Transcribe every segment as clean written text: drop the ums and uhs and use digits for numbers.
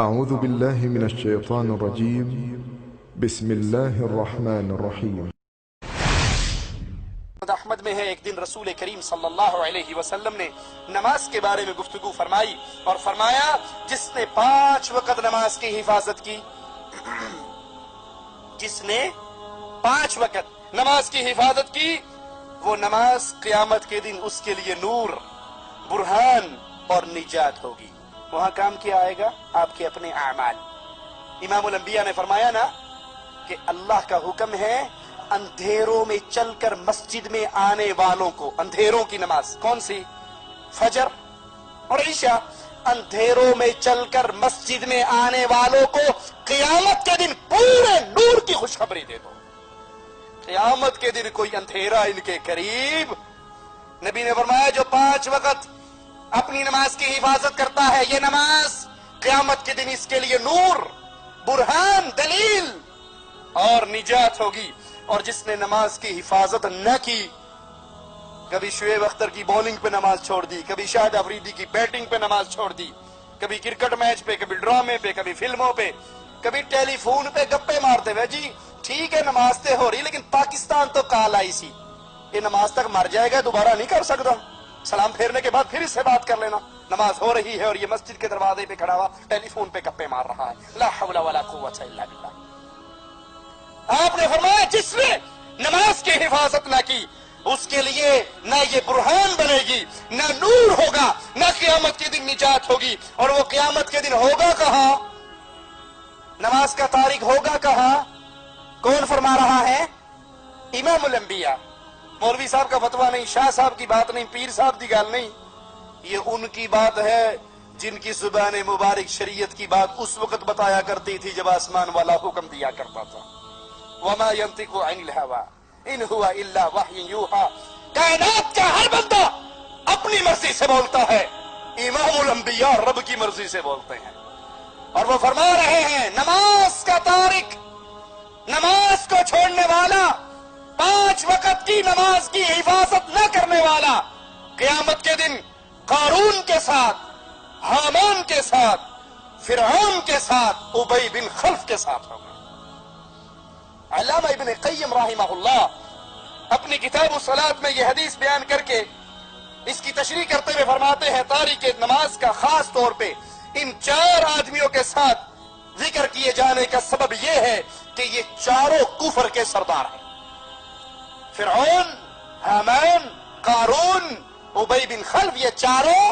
أعوذ بالله من الشيطان الرجيم. بسم الله الرحمن الرحيم. احمد میں ہے ایک دن رسول کریم صلی اللہ علیہ وسلم نے نماز کے بارے میں گفتگو فرمائی اور فرمایا جس نے 5 وقت نماز کی حفاظت کی، جس نے 5 وقت نماز کی حفاظت کی، وہ نماز قیامت کے دن اس کے لیے نور، برہان اور نجات ہوگی۔ وہاں کام کیا آئے گا؟ آپ کے اپنے اعمال۔ امام الانبیاء نے فرمایا نا کہ اللہ کا حکم ہے اندھیروں میں چل کر مسجد میں آنے والوں کو، اندھیروں کی نماز کون سی؟ فجر اور عشاء۔ اندھیروں میں چل کر مسجد میں آنے والوں کو قیامت کے دن پورے نور کی خوشخبری دے دو۔ قیامت کے دن کوئی اندھیرا ان کے قریب۔ نبی نے فرمایا جو 5 وقت اپنی نماز کی حفاظت کرتا ہے، یہ نماز قیامت کے دن اس کے لیے نور، برہان، دلیل اور نجات ہوگی۔ اور جس نے نماز کی حفاظت نہ کی، کبھی شعیب اختر کی بولنگ پہ نماز چھوڑ دی، کبھی شاہد افریدی کی بیٹنگ پہ نماز چھوڑ دی، کبھی کرکٹ میچ پہ، کبھی ڈرامے پہ، کبھی فلموں پہ، کبھی ٹیلی فون پہ گپے مارتے ہوئے، جی ٹھیک ہے نماز تے ہو رہی لیکن پاکستان تو کال آئی سی، یہ نماز تک مر جائے گا، دوبارہ نہیں کر سکتا، سلام پھیرنے کے بعد پھر اس سے بات کر لینا۔ نماز ہو رہی ہے اور یہ مسجد کے دروازے پہ کھڑا ہوا ٹیلی فون پہ گپے مار رہا ہے۔ لا حول ولا قوت الا باللہ۔ آپ نے فرمایا جس نے نماز کی حفاظت نہ کی، اس کے لیے نہ یہ برہان بنے گی، نہ نور ہوگا، نہ قیامت کے دن نجات ہوگی۔ اور وہ قیامت کے دن ہوگا کہاں؟ نماز کا تارک ہوگا کہاں؟ کون فرما رہا ہے؟ امام الانبیاء۔ مولوی صاحب کا فتویٰ نہیں، شاہ صاحب کی بات نہیں، پیر صاحب کی گال نہیں، یہ ان کی بات ہے جن کی زبان مبارک شریعت کی بات اس وقت بتایا کرتی تھی جب آسمان والا حکم دیا کرتا تھا۔ وما ينطق عن الهوى ان هو الا وحی یوحى۔ کائنات کا ہر بندہ اپنی مرضی سے بولتا ہے، امام الانبیاء رب کی مرضی سے بولتے ہیں۔ اور وہ فرما رہے ہیں نماز کا تارک، نماز کو چھوڑنے والا، 5 وقت کی نماز کی حفاظت نہ کرنے والا، قیامت کے دن قارون کے ساتھ، حامان کے ساتھ، فرعون کے ساتھ، ابی بن خلف کے ساتھ ہوگا۔ علامہ ابن قیم رحمہ اللہ اپنی کتاب الصلاۃ میں یہ حدیث بیان کر کے اس کی تشریح کرتے ہوئے فرماتے ہیں تاریک نماز کا خاص طور پہ ان 4 آدمیوں کے ساتھ ذکر کیے جانے کا سبب یہ ہے کہ یہ چاروں کفر کے سردار ہیں۔ فرعون، حامان، قارون، ابی بن خلف، یہ چاروں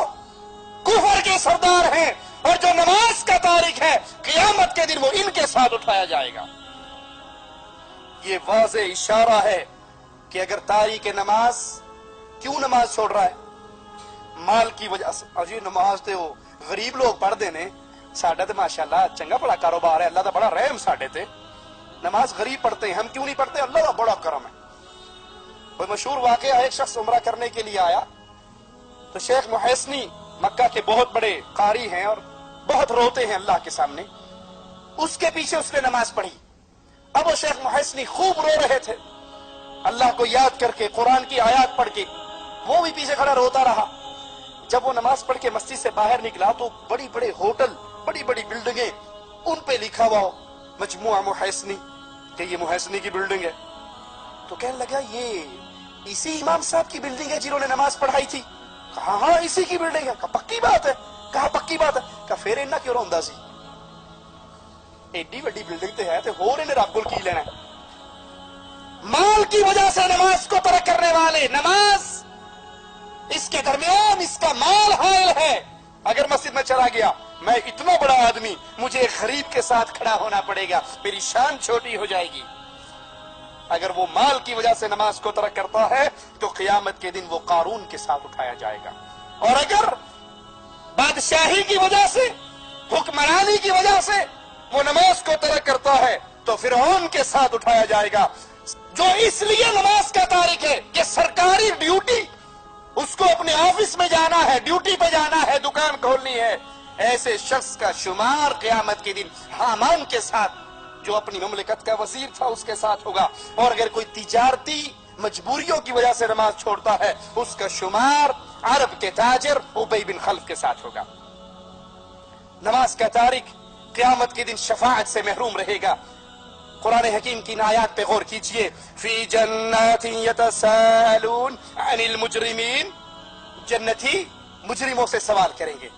کفر کے سردار ہیں، اور جو نماز کا تارک ہے قیامت کے دن وہ ان کے ساتھ اٹھایا جائے گا۔ یہ واضح اشارہ ہے کہ اگر تاریک نماز کیوں نماز چھوڑ رہا ہے؟ مال کی وجہ سے۔ اجی نماز تے وہ غریب لوگ پڑھ دینے، ساڈا تے ماشاءاللہ چنگا بڑا کاروبار ہے، اللہ دا بڑا رحم ساڈے تے، نماز غریب پڑھتے ہیں، ہم کیوں نہیں پڑھتے؟ اللہ دا بڑا کرم ہے۔ کوئی مشہور واقعہ ہے، ایک شخص عمرہ کرنے کے لیے آیا تو شیخ محسنی مکہ کے بہت بڑے قاری ہیں اور بہت روتے ہیں اللہ کے سامنے، اس کے پیچھے اس نے نماز پڑھی۔ اب وہ شیخ محسنی خوب رو رہے تھے، اللہ کو یاد کر کے، قرآن کی آیات پڑھ کے، وہ بھی پیچھے کھڑا روتا رہا۔ جب وہ نماز پڑھ کے مسجد سے باہر نکلا تو بڑی بڑے ہوٹل، بڑی بڑی بلڈنگیں، ان پہ لکھا ہوا مجموعہ محسنی، کہ یہ محسنی کی بلڈنگ ہے۔ تو کہنے لگا یہ اسی امام صاحب کی بلڈنگ ہے جنہوں نے نماز پڑھائی تھی؟ کہا ہاں اسی کی بلڈنگ ہے۔ کہا پکی بات ہے؟ کہا پکی بات ہے۔ کہا پھر انہاں کیوں روندا سی؟ ایڈی وڈی بلڈنگ تے ہے تے ہور انہیں رب کی لینا ہے؟ مال کی وجہ سے نماز کو ترک کرنے والے، نماز اس کے درمیان اس کا مال حائل ہے۔ اگر مسجد میں چلا گیا، میں اتنا بڑا آدمی، مجھے ایک غریب کے ساتھ کھڑا ہونا پڑے گا، میری شان چھوٹی ہو جائے گی۔ اگر وہ مال کی وجہ سے نماز کو ترک کرتا ہے تو قیامت کے دن وہ قارون کے ساتھ اٹھایا جائے گا۔ اور اگر بادشاہی کی وجہ سے، حکمرانی کی وجہ سے وہ نماز کو ترک کرتا ہے تو فرعون کے ساتھ اٹھایا جائے گا، جو اس لیے نماز کا تارک ہے کہ سرکاری ڈیوٹی، اس کو اپنے آفس میں جانا ہے، ڈیوٹی پہ جانا ہے، دکان کھولنی ہے، ایسے شخص کا شمار قیامت کے دن حامان کے ساتھ، جو اپنی مملکت کا وزیر تھا، اس کے ساتھ ہوگا۔ اور اگر کوئی تجارتی مجبوریوں کی وجہ سے نماز چھوڑتا ہے، اس کا شمار عرب کے تاجر ابی بن خلف کے ساتھ ہوگا۔ نماز کا تارک قیامت کے دن شفاعت سے محروم رہے گا. قرآن حکیم کی آیات پہ غور کیجئے. فی جنات یتساءلون عن المجرمین. جنتی مجرموں سے سوال کریں گے,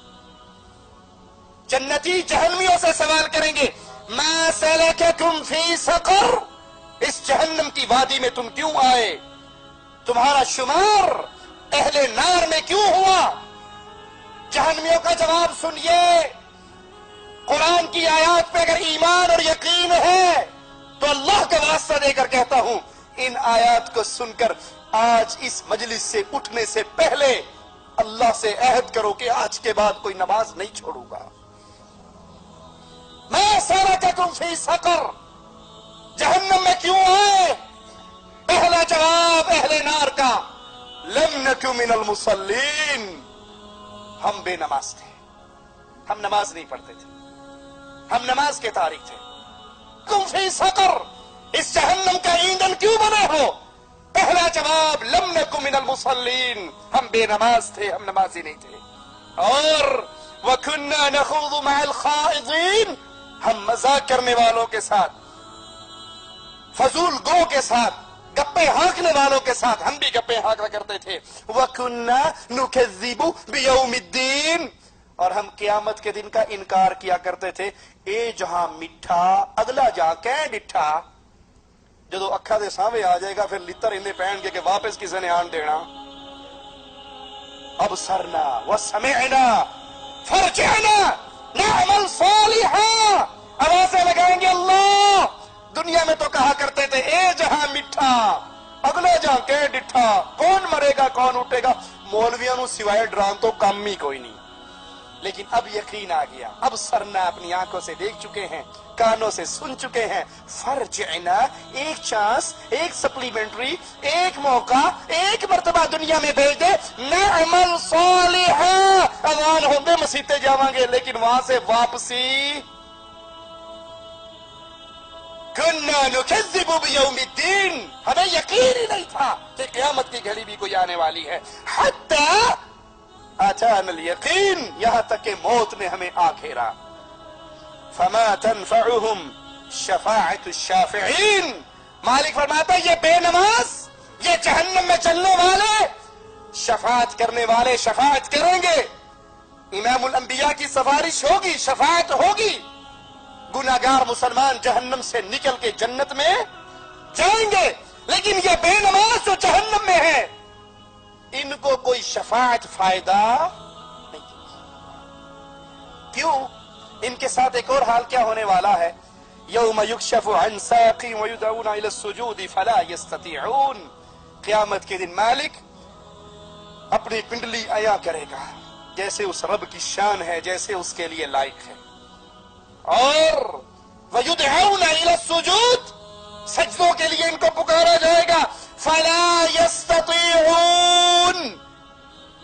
جنتی جہنمیوں سے سوال کریں گے, ما سلککم فی سقر, اس جہنم کی وادی میں تم کیوں آئے, تمہارا شمار اہل نار میں کیوں ہوا؟ جہنمیوں کا جواب سنیے. قرآن کی آیات پہ اگر ایمان اور یقین ہے تو اللہ کا واسطہ دے کر کہتا ہوں, ان آیات کو سن کر آج اس مجلس سے اٹھنے سے پہلے اللہ سے عہد کرو کہ آج کے بعد کوئی نماز نہیں چھوڑوں گا. ما سلککم فی سقر, جہنم میں کیوں آئے؟ پہلا جواب اہل نار کا, لم نک من المصلین, ہم بے نماز تھے, ہم نماز نہیں پڑھتے تھے, ہم نماز کے تارک تھے. تم فی سقر, اس جہنم کا ایندھن کیوں بنے ہو؟ پہلا جواب لم نک من المصلین, ہم بے نماز تھے, ہم نمازی نہیں تھے. اور وَكُنَّا نَخُوضُ مَعَ الْخَائِضِينَ, ہم مذاق کرنے والوں کے ساتھ, فضول گو کے ساتھ, گپے ہانکنے والوں کے ساتھ ہم بھی گپے ہانکا کرتے تھے. وَكُنَّا نُكَذِّبُ بِيَوْمِ الدِّينِ, اور ہم قیامت کے دن کا انکار کیا کرتے تھے. اے جہاں میٹھا اگلا جہاں کہیں ڈٹھا. جدو اکھا دے سامنے آ جائے گا پھر لتر اندے پہن کے کہ واپس کسی نے آن دینا. ابصرنا وسمعنا فرجعنا نعمل صالحا, آوازیں لگائیں گے اللہ. دنیا میں تو کہا کرتے تھے اے جہاں میٹھا اگلا جہاں کہ ڈٹھا, کون مرے گا کون اٹھے گا. مولویاں نو سوائے ڈران تو کام ہی کوئی نہیں. لیکن اب یقین آ گیا, اب سرنا اپنی آنکھوں سے دیکھ چکے ہیں, کانوں سے سن چکے ہیں. فرجعنا, ایک چانس, ایک سپلیمنٹری, ایک موقع, ایک مرتبہ دنیا میں بھیج دے. نعمل صالحا, اذان ہوندے مسیتے جاواں گے لیکن وہاں سے واپسی. كنا نكذب بيوم الدين, ہمیں یقین ہی نہیں تھا کہ قیامت کی گھڑی بھی کوئی آنے والی ہے. حتی اتانا الیقین, یہاں تک کہ موت نے ہمیں آ گھیرا. فما تنفعهم شفاعت الشافعین, مالک فرماتا ہے یہ بے نماز, یہ جہنم میں چلنے والے, شفاعت کرنے والے شفاعت کریں گے. امام الانبیاء کی سفارش ہوگی, شفاعت ہوگی. گناہگار مسلمان جہنم سے نکل کے جنت میں جائیں گے. لیکن یہ بے نماز جو جہنم میں ہے ان کو کوئی شفاعت فائدہ نہیں. کیوں؟ ان کے ساتھ ایک اور حال کیا ہونے والا ہے. یوم یکشف عن ساق ویدعون الى السجود فلا یستطیعون, قیامت کے دن مالک اپنی پنڈلی عیا کرے گا جیسے اس رب کی شان ہے, جیسے اس کے لیے لائق ہے. اور وَيُدْعَوْنَ إِلَى السُّجُودِ, سجدوں کے لیے ان کو پکارا جائے گا. فَلَا يَسْتَطِيعُونَ,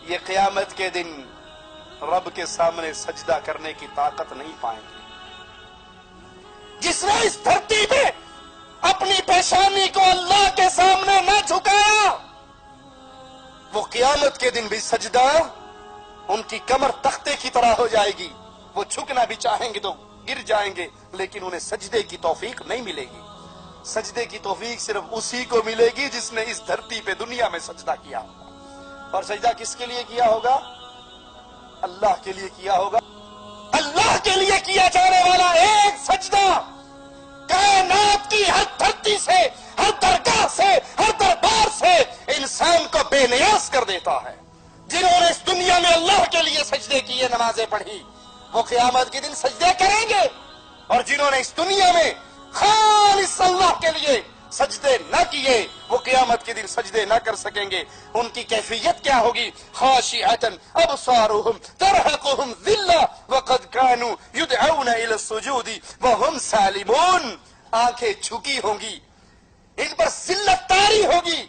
یہ قیامت کے دن رب کے سامنے سجدہ کرنے کی طاقت نہیں پائیں گے. جس نے اس دھرتی پہ اپنی پیشانی کو اللہ کے سامنے نہ جھکایا, وہ قیامت کے دن بھی سجدہ ان کی کمر تختے کی طرح ہو جائے گی. وہ جھکنا بھی چاہیں گے تو گر جائیں گے, لیکن انہیں سجدے کی توفیق نہیں ملے گی. سجدے کی توفیق صرف اسی کو ملے گی جس نے اس دھرتی پہ دنیا میں سجدہ کیا ہوگا. اور سجدہ کس کے لیے کیا ہوگا؟ اللہ کے لیے کیا ہوگا. اللہ کے لیے کیا جانے والا ایک سجدہ کائنات کی ہر دھرتی سے, ہر درگاہ سے, ہر دربار سے انسان کو بے نیاز کر دیتا ہے. جنہوں نے اس دنیا میں اللہ کے لیے سجدے کیے, نمازیں پڑھی, وہ قیامت کے دن سجدے کریں گے. اور جنہوں نے اس دنیا میں خالص اللہ کے لیے سجدے نہ کیے, وہ قیامت کے دن سجدے نہ کر سکیں گے. ان کی کیفیت کیا ہوگی؟ خاشعۃ ابصارهم ترهقهم ذلہ وقد كانوا يدعون الى السجود وهم سالمون, آنکھیں جھکی ہوں گی, ان پر ذلت طاری ہوگی,